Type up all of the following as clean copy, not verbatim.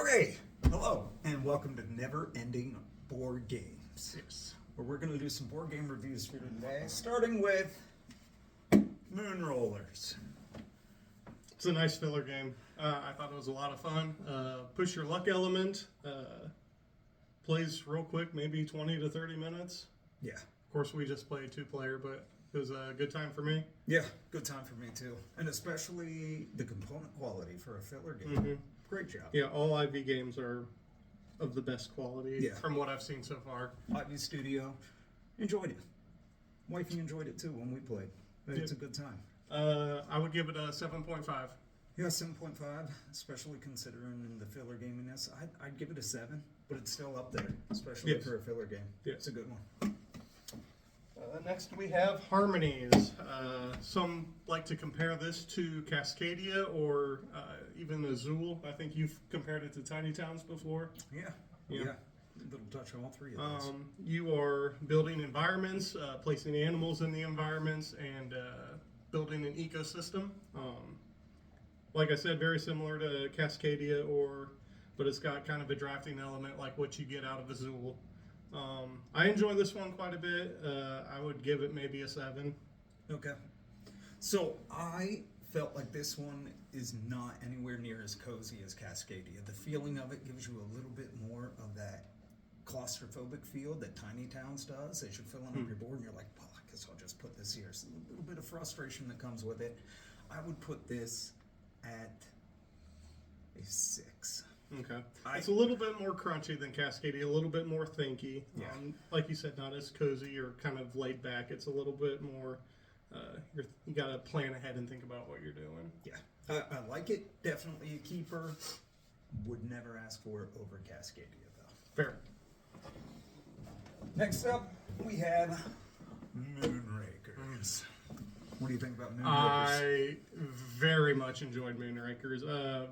Okay, hello, and welcome to Never Ending Board Games. Yes. Where we're going to do some board game reviews for today, starting with Moonrollers. It's a nice filler game. I thought it was a lot of fun. Push your luck element. Plays real quick, maybe 20 to 30 minutes. Yeah. Of course, we just played two-player, but it was a good time for me. Yeah, good time for me too. And especially the component quality for a filler game. Mm-hmm. Great job. Yeah, all IV games are of the best quality Yeah. from what I've seen so far. Ivy Studio, enjoyed it. Wifey enjoyed it too when we played. It's a good time. I would give it a 7.5. Yeah, 7.5, especially considering the filler gaminess. I'd give it a 7, but it's still up there, especially Yes. for a filler game. Yes. It's a good one. Next we have Harmonies. Some like to compare this to Cascadia or even Azul. I think you've compared it to Tiny Towns before. Yeah. Yeah. A little touch on all three of those. You are building environments, placing animals in the environments, and building an ecosystem. Like I said, very similar to Cascadia, but it's got kind of a drafting element like what you get out of Azul. I enjoy this one quite a bit. I would give it maybe a 7. Okay. So I felt like this one is not anywhere near as cozy as Cascadia. The feeling of it gives you a little bit more of that claustrophobic feel that Tiny Towns does as you're filling up your board and you're like, well, I guess I'll just put this here. So a little bit of frustration that comes with it. I would put this at a 6. Okay. It's a little bit more crunchy than Cascadia, a little bit more thinky. Yeah. Like you said, not as cozy or kind of laid back. It's a little bit more, you got to plan ahead and think about what you're doing. Yeah. I like it. Definitely a keeper. Would never ask for it over Cascadia, though. Fair. Next up, we have Moonrakers. What do you think about Moonrakers? I very much enjoyed Moonrakers.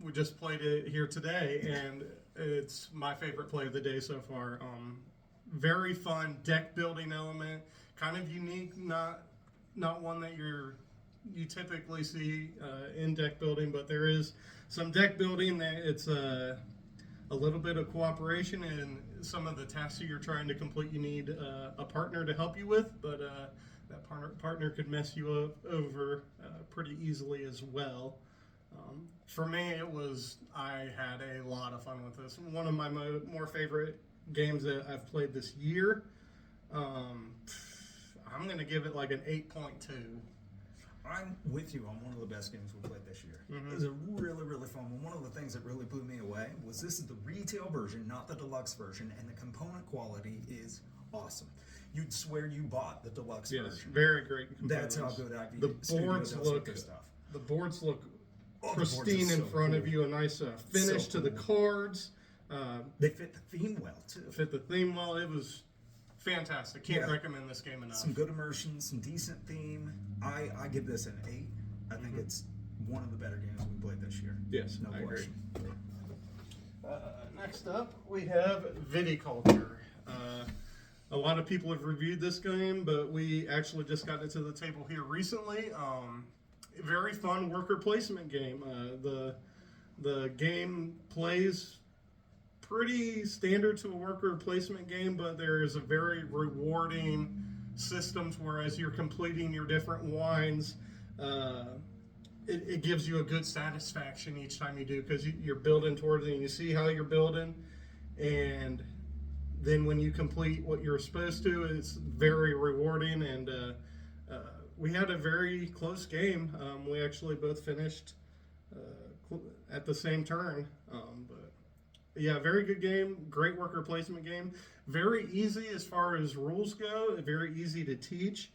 We just played it here today, and it's my favorite play of the day so far. Very fun deck building element, kind of unique, not one that you typically see in deck building, but there is some deck building that it's a little bit of cooperation, and some of the tasks that you're trying to complete you need a partner to help you with, but that partner could mess you up over pretty easily as well. For me, I had a lot of fun with this. One of my more favorite games that I've played this year. I'm going to give it like an 8.2. I'm with you on one of the best games we played this year. Mm-hmm. It was a really, really fun one. One of the things that really blew me away was this is the retail version, not the deluxe version, and the component quality is awesome. You'd swear you bought the deluxe version. Yes, very great components. That's how good IV The boards look pristine in front of you. A nice finish to the cards. They fit the theme well too. Fit the theme well. It was fantastic. Can't recommend this game enough. Some good immersion, some decent theme. I give this an 8. I think it's one of the better games we played this year. Yes, no I question. agree. Next up, we have Viticulture. A lot of people have reviewed this game, but we actually just got it to the table here recently. Very fun worker placement game. The game plays pretty standard to a worker placement game, but there is a very rewarding systems where as you're completing your different wines, it gives you a good satisfaction each time you do, because you're building towards it and you see how you're building, and then when you complete what you're supposed to, it's very rewarding. And we had a very close game. We actually both finished at the same turn. But yeah, very good game. Great worker placement game. Very easy as far as rules go. Very easy to teach.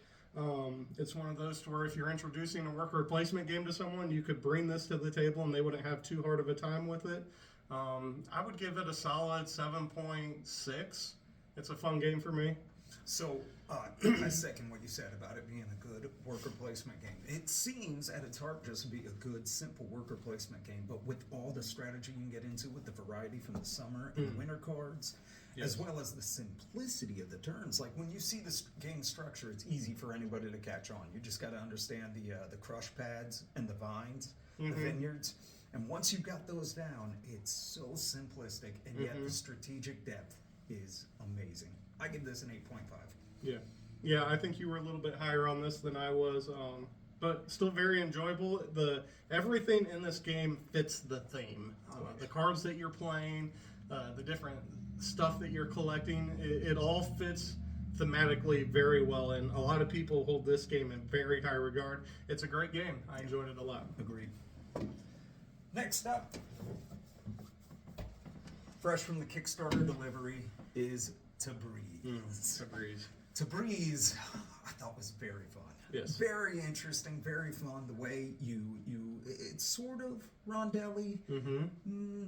It's one of those to where if you're introducing a worker placement game to someone, you could bring this to the table and they wouldn't have too hard of a time with it. I would give it a solid 7.6. It's a fun game for me. So, I second what you said about it being a good worker placement game. It seems at its heart just to be a good, simple worker placement game, but with all the strategy you can get into with the variety from the summer and winter cards, as well as the simplicity of the turns. Like when you see this game structure, it's easy for anybody to catch on. You just got to understand the crush pads and the vines, the vineyards. And once you've got those down, it's so simplistic, and yet the strategic depth is amazing. I give this an 8.5. Yeah, I think you were a little bit higher on this than I was, but still very enjoyable. Everything in this game fits the theme. The cards that you're playing, the different stuff that you're collecting, it all fits thematically very well, and a lot of people hold this game in very high regard. It's a great game. I enjoyed it a lot. Agreed. Next up, fresh from the Kickstarter delivery, is Tabriz. Tabriz, I thought was very fun. Yes. Very interesting, very fun. The way it's sort of rondelli,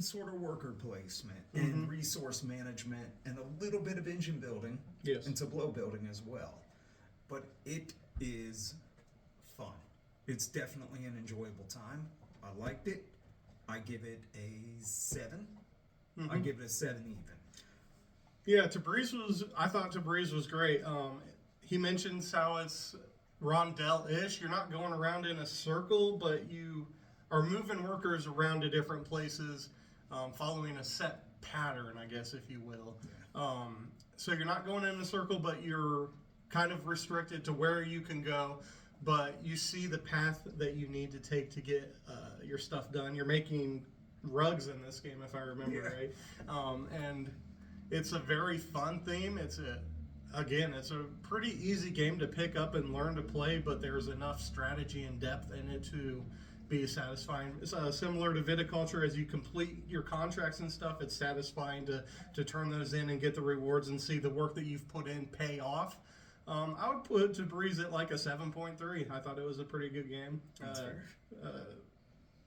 sort of worker placement and resource management, and a little bit of engine building and tableau building as well. But it is fun. It's definitely an enjoyable time. I liked it. I give it a 7. I give it a 7 even. Yeah, I thought Tabriz was great. He mentions how it's rondelle-ish. You're not going around in a circle, but you are moving workers around to different places, following a set pattern, I guess, if you will. Yeah. So you're not going in a circle, but you're kind of restricted to where you can go, but you see the path that you need to take to get your stuff done. You're making rugs in this game, if I remember right. And it's a very fun theme. It's a pretty easy game to pick up and learn to play, but there's enough strategy and depth in it to be satisfying. It's similar to Viticulture. As you complete your contracts and stuff, it's satisfying to turn those in and get the rewards and see the work that you've put in pay off. I would put Tabriz at like a 7.3. I thought it was a pretty good game.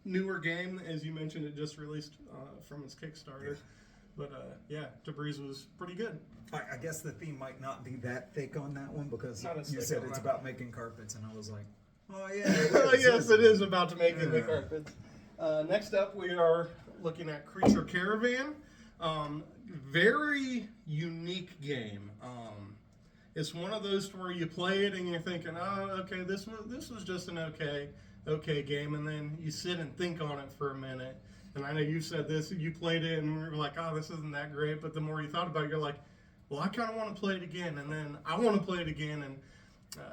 Newer game, as you mentioned, it just released from its Kickstarter. But Tabriz was pretty good. I guess the theme might not be that thick on that one, because you said it's about making carpets, and I was like, oh yeah. Yes, it is about making the carpets. Next up, we are looking at Creature Caravan. Very unique game. It's one of those where you play it and you're thinking, oh, okay, this was just an okay game, and then you sit and think on it for a minute. And I know you said this, you played it, and we were like, oh, this isn't that great. But the more you thought about it, you're like, well, I kind of want to play it again. And then I want to play it again. And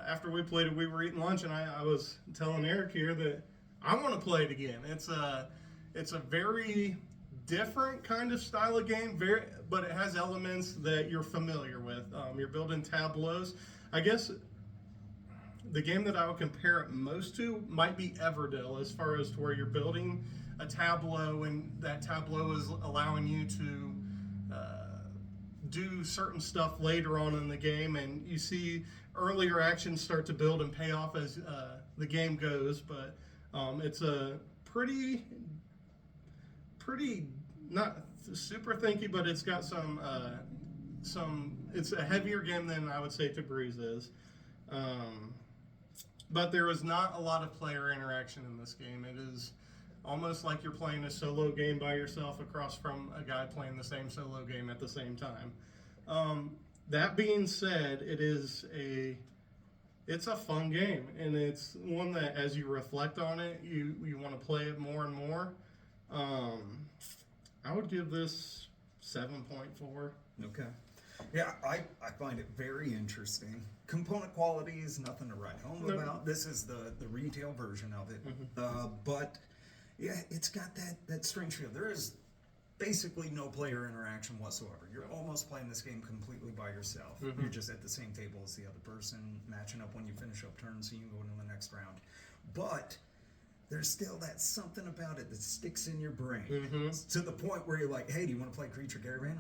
after we played it, we were eating lunch, and I was telling Eric here that I want to play it again. It's a very different kind of style of game, but it has elements that you're familiar with. You're building tableaus. I guess the game that I would compare it most to might be Everdell, as far as to where you're building a tableau, and that tableau is allowing you to do certain stuff later on in the game, and you see earlier actions start to build and pay off as the game goes. But it's a pretty not super thinky, but it's got some it's a heavier game than I would say Tabriz is. But there is not a lot of player interaction in this game. It is almost like you're playing a solo game by yourself across from a guy playing the same solo game at the same time. That being said, it's a fun game, and it's one that, as you reflect on it, you want to play it more and more. I would give this 7.4. Okay. Yeah, I find it very interesting. Component quality is nothing to write home about. This is the retail version of it. But yeah, it's got that strange feel. There is basically no player interaction whatsoever. You're almost playing this game completely by yourself. You're just at the same table as the other person, matching up when you finish up turns so you can go into the next round. But there's still that something about it that sticks in your brain to the point where you're like, hey, do you want to play Creature Caravan?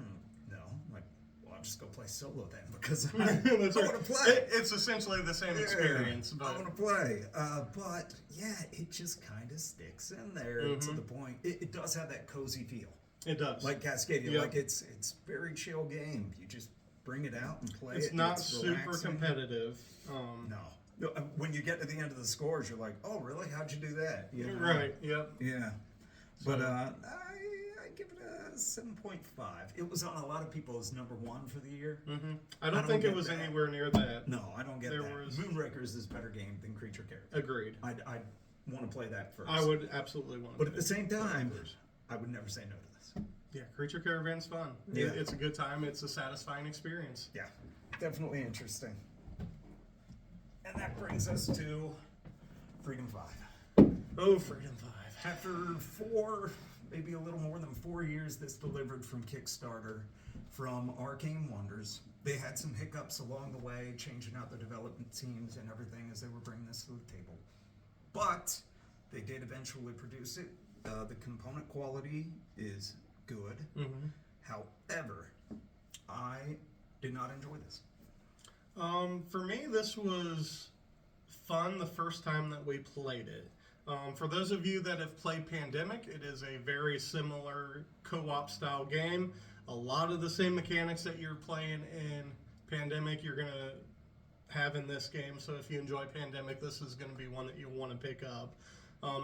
No. I'm like, well, I'll just go play solo then, because I want to play. It's essentially the same experience. But I want to play. But yeah, it just kind of sticks in there to the point. It does have that cozy feel. It does. Like Cascadia. Like it's very chill game. You just bring it out and play it. It's not super competitive. No. When you get to the end of the scores, you're like, oh, really? How'd you do that? You know? Right, yep. Yeah. But I give it a 7.5. It was on a lot of people's number one for the year. I don't think it was anywhere near that. No, I don't get that. Moonrakers is a better game than Creature Caravan. Agreed. I want to play that first. I would absolutely want to. But at the same time, I would never say no to this. Yeah, Creature Caravan's fun. Yeah. It's a good time. It's a satisfying experience. Yeah, definitely interesting. And that brings us to Freedom 5. Oh, Freedom 5. After maybe a little more than 4 years, this delivered from Kickstarter from Arcane Wonders. They had some hiccups along the way, changing out the development teams and everything as they were bringing this to the table. But they did eventually produce it. The component quality is good. Mm-hmm. However, I did not enjoy this. For me, this was fun the first time that we played it. For those of you that have played Pandemic, it is a very similar co-op style game. A lot of the same mechanics that you're playing in Pandemic, you're going to have in this game. So if you enjoy Pandemic, this is going to be one that you'll want to pick up.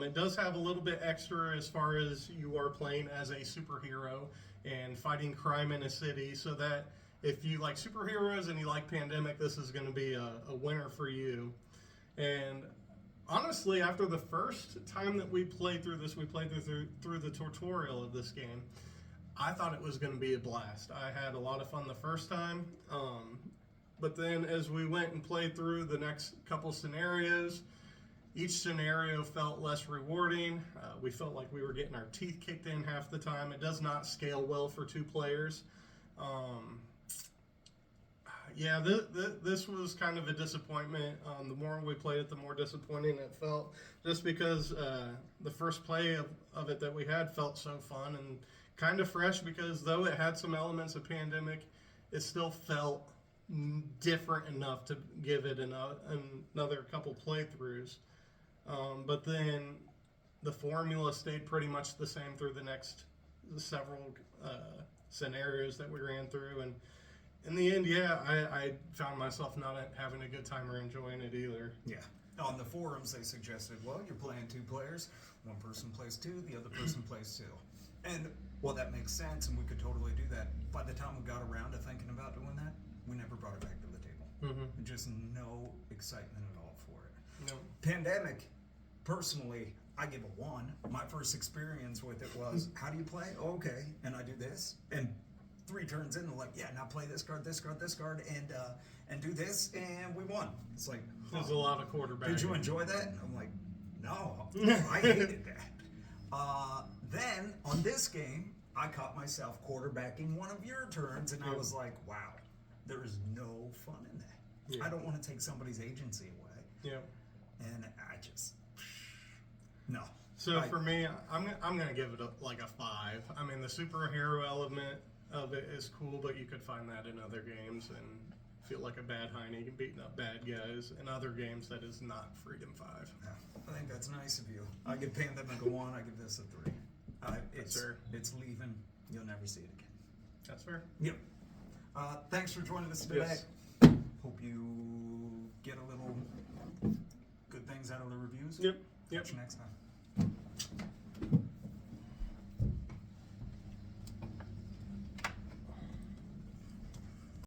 It does have a little bit extra as far as you are playing as a superhero and fighting crime in a city, so that if you like superheroes and you like Pandemic, this is going to be a winner for you. And honestly, after the first time that we played through this, we played through the tutorial of this game, I thought it was going to be a blast. I had a lot of fun the first time, but then as we went and played through the next couple scenarios, each scenario felt less rewarding. We felt like we were getting our teeth kicked in half the time. It does not scale well for 2 players. Yeah, this was kind of a disappointment. The more we played it, the more disappointing it felt. Just because the first play of it that we had felt so fun and kind of fresh, because though it had some elements of Pandemic, it still felt different enough to give it another couple playthroughs. But then the formula stayed pretty much the same through the next several scenarios that we ran through, and in the end, yeah, I found myself not having a good time or enjoying it either. Yeah. On the forums, they suggested, well, you're playing 2 players. One person plays 2, the other person plays 2. And, well, that makes sense, and we could totally do that. By the time we got around to thinking about doing that, we never brought it back to the table. Mm-hmm. Just no excitement at all for it. No. Pandemic, personally, I give a 1. My first experience with it was, how do you play? Oh, okay, and I do this. And 3 turns in, they're like, yeah, now play this card, this card, this card, and do this, and we won. It's like, There's a lot of quarterbacking. did you enjoy that? And I'm like, no, I hated that. Then, on this game, I caught myself quarterbacking one of your turns, and I was like, wow, there is no fun in that. Yeah. I don't want to take somebody's agency away. Yeah. And I just, no. So for me, I'm gonna give it like a 5. I mean, the superhero element of it is cool, but you could find that in other games and feel like a bad Heine beating up bad guys. In other games, that is not Freedom 5. Yeah, I think that's nice of you. I give Pandemic a 1. I give this a 3. It's leaving. You'll never see it again. That's fair. Yep. Thanks for joining us today. Yes. Hope you get a little good things out of the reviews. Yep. Catch you next time.